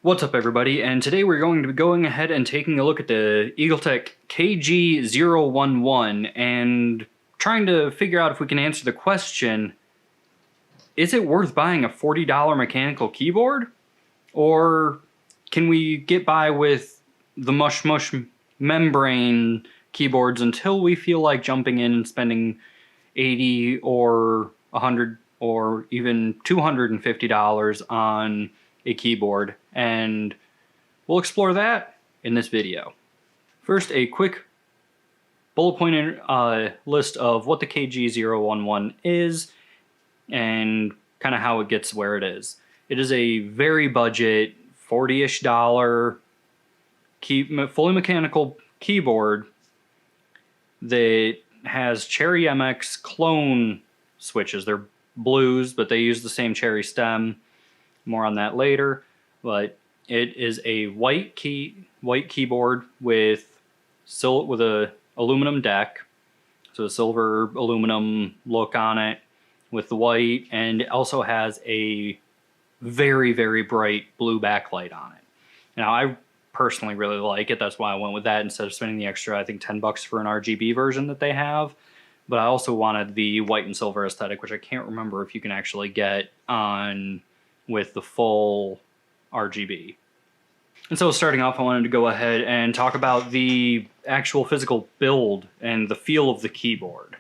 What's up everybody, and today we're going to be going ahead and taking a look at the EagleTec KG011 and trying to figure out if we can answer the question, is it worth buying a $40 mechanical keyboard? Or can we get by with the mush membrane keyboards until we feel like jumping in and spending $80 or $100 or even $250 on a keyboard? And we'll explore that in this video. First, a quick bullet point list of what the KG011 is and kind of how it gets where it is. It is a very budget, $40-ish fully mechanical keyboard that has Cherry MX clone switches. They're blues, but they use the same Cherry stem. More on that later. But it is a white keyboard with a aluminum deck, so a silver aluminum look on it with the white, and it also has a very, very bright blue backlight on it. Now, I personally really like it. That's why I went with that instead of spending the extra, I think, $10 for an RGB version that they have. But I also wanted the white and silver aesthetic, which I can't remember if you can actually get on with the full RGB. And so starting off, I wanted to go ahead and talk about the actual physical build and the feel of the keyboard.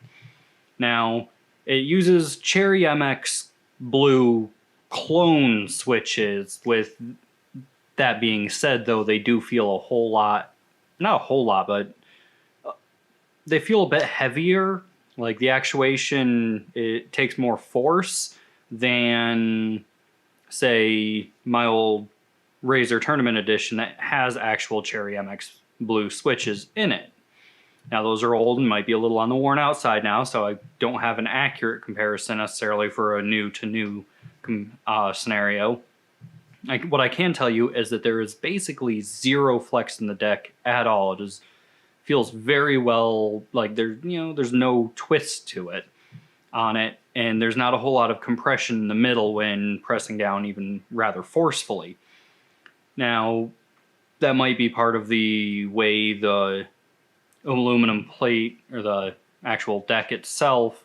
Now, it uses Cherry MX blue clone switches. With that being said, though, they do feel a whole lot, not a whole lot, but they feel a bit heavier. Like the actuation, it takes more force than, say, my old Razer Tournament Edition that has actual Cherry MX blue switches in it. Now, those are old and might be a little on the worn out side now, so I don't have an accurate comparison necessarily for a new-to-new scenario. What I can tell you is that there is basically zero flex in the deck at all. It feels very well, like there's no twist to it on it, and there's not a whole lot of compression in the middle when pressing down even rather forcefully. Now, that might be part of the way the aluminum plate or the actual deck itself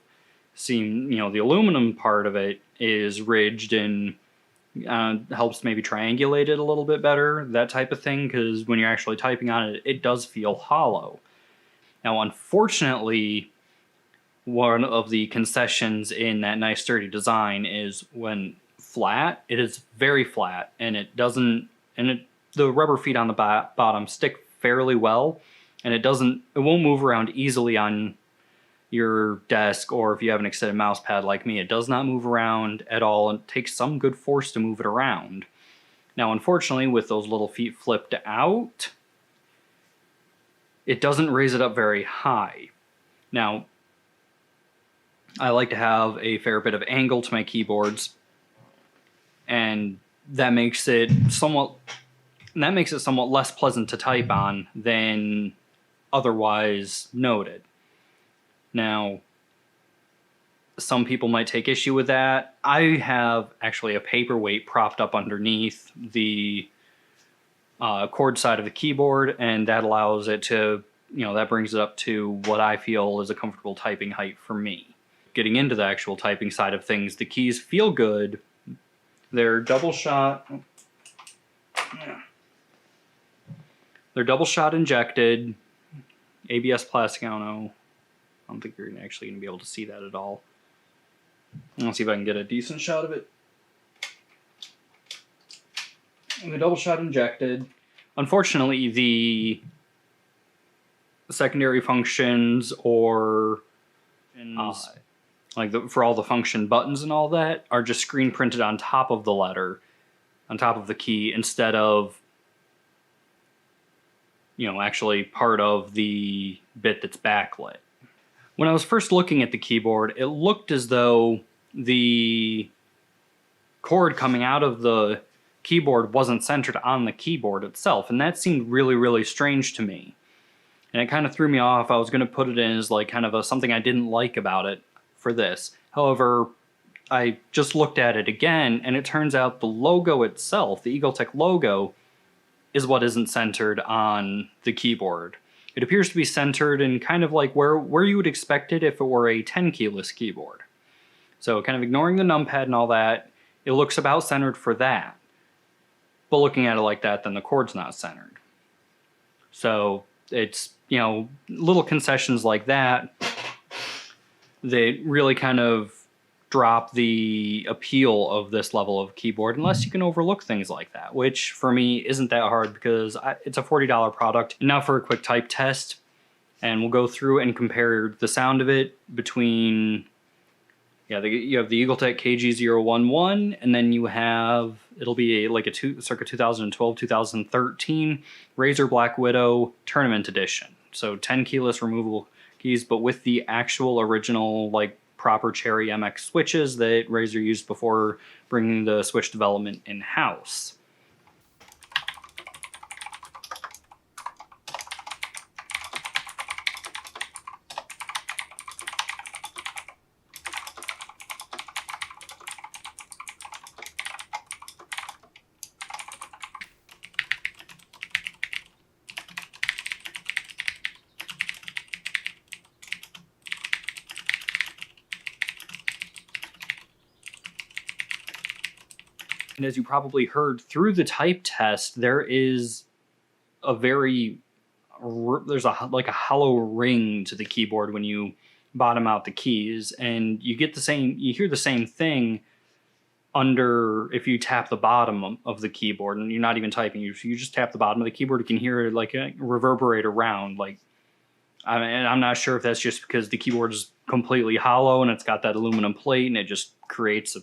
the aluminum part of it is ridged and helps maybe triangulate it a little bit better, that type of thing, because when you're actually typing on it, it does feel hollow. Now, unfortunately, one of the concessions in that nice sturdy design is when flat, it is very flat, and the rubber feet on the bottom stick fairly well, and it won't move around easily on your desk, or if you have an extended mouse pad like me, it does not move around at all, and it takes some good force to move it around. Now, unfortunately, with those little feet flipped out, it doesn't raise it up very high. Now, I like to have a fair bit of angle to my keyboards, and that makes it somewhat less pleasant to type on than otherwise noted. Now, some people might take issue with that. I have actually a paperweight propped up underneath the chord side of the keyboard, and that allows it to, that brings it up to what I feel is a comfortable typing height for me. Getting into the actual typing side of things, the keys feel good. They're double shot. They're double shot injected. ABS plastic, I don't think you're actually going to be able to see that at all. Let's see if I can get a decent shot of it. And the double shot injected. Unfortunately, the secondary functions or for all the function buttons and all that are just screen printed on top of the letter, on top of the key, instead of actually part of the bit that's backlit. When I was first looking at the keyboard, it looked as though the cord coming out of the keyboard wasn't centered on the keyboard itself, and that seemed really, really strange to me. And it kind of threw me off. I was going to put it in as like kind of something I didn't like about it for this. However, I just looked at it again, and it turns out the logo itself, the EagleTec logo, is what isn't centered on the keyboard. It appears to be centered in kind of like where you would expect it if it were a 10 keyless keyboard. So kind of ignoring the numpad and all that, it looks about centered for that. But looking at it like that, then the chord's not centered. So it's, you know, little concessions like that that really kind of drop the appeal of this level of keyboard, unless you can overlook things like that, which for me isn't that hard because it's a $40 product. And now for a quick type test, and we'll go through and compare the sound of it between, you have the EagleTec KG011, and then you have, it'll be like a circa 2012, 2013 Razer Black Widow Tournament Edition. So 10 keyless removable keys, but with the actual original, like, proper Cherry MX switches that Razer used before bringing the switch development in-house. And as you probably heard through the type test, there is a there's like a hollow ring to the keyboard when you bottom out the keys, and you hear the same thing if you tap the bottom of the keyboard, and you're not even typing, you just tap the bottom of the keyboard, you can hear it like reverberate around. Like, and I'm not sure if that's just because the keyboard is completely hollow and it's got that aluminum plate and it just creates a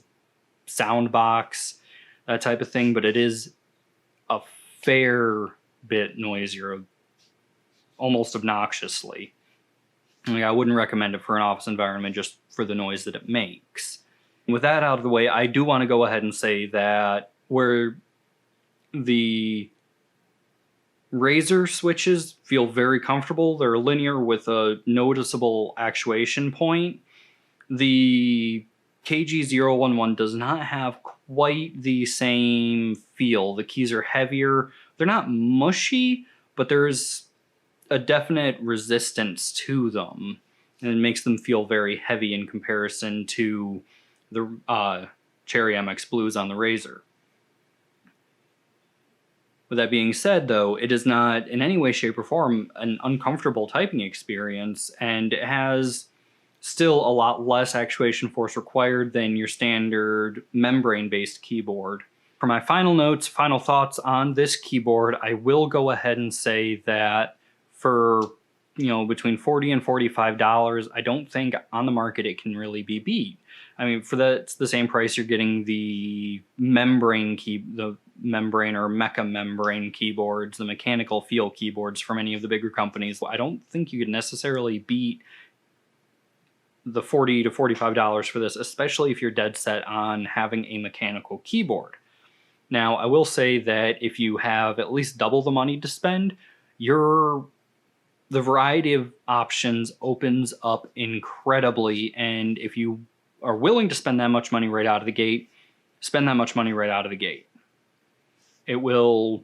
sound box, that type of thing, but it is a fair bit noisier, almost obnoxiously. Like, I wouldn't recommend it for an office environment just for the noise that it makes. With that out of the way, I do want to go ahead and say that where the Razer switches feel very comfortable, they're linear with a noticeable actuation point, the KG011 does not have quite the same feel. The keys are heavier. They're not mushy, but there's a definite resistance to them, and it makes them feel very heavy in comparison to the Cherry MX Blues on the Razer. With that being said, though, it is not in any way, shape, or form an uncomfortable typing experience, and it has still a lot less actuation force required than your standard membrane-based keyboard. For my final thoughts on this keyboard, I will go ahead and say that for, between $40 and $45, I don't think on the market it can really be beat. I mean, for the same price, you're getting the membrane or mecha membrane keyboards, the mechanical feel keyboards from any of the bigger companies. I don't think you could necessarily beat the $40 to $45 for this, especially if you're dead set on having a mechanical keyboard. Now, I will say that if you have at least double the money to spend, the variety of options opens up incredibly, and if you are willing to spend that much money right out of the gate, spend that much money right out of the gate. It will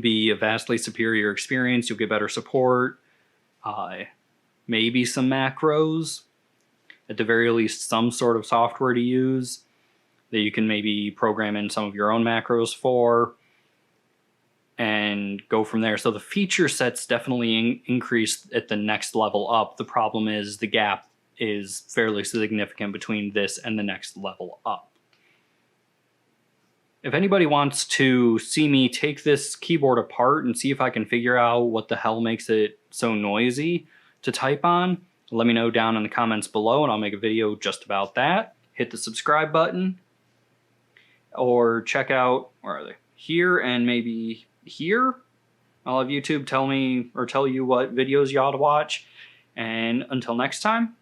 be a vastly superior experience. You'll get better support, maybe some macros, at the very least some sort of software to use that you can maybe program in some of your own macros for, and go from there. So the feature set's definitely increased at the next level up. The problem is the gap is fairly significant between this and the next level up. If anybody wants to see me take this keyboard apart and see if I can figure out what the hell makes it so noisy to type on, let me know down in the comments below, and I'll make a video just about that. Hit the subscribe button, or check out, where are they? Here and maybe here. I'll have YouTube tell me or tell you what videos you ought to watch. And until next time,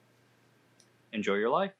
enjoy your life.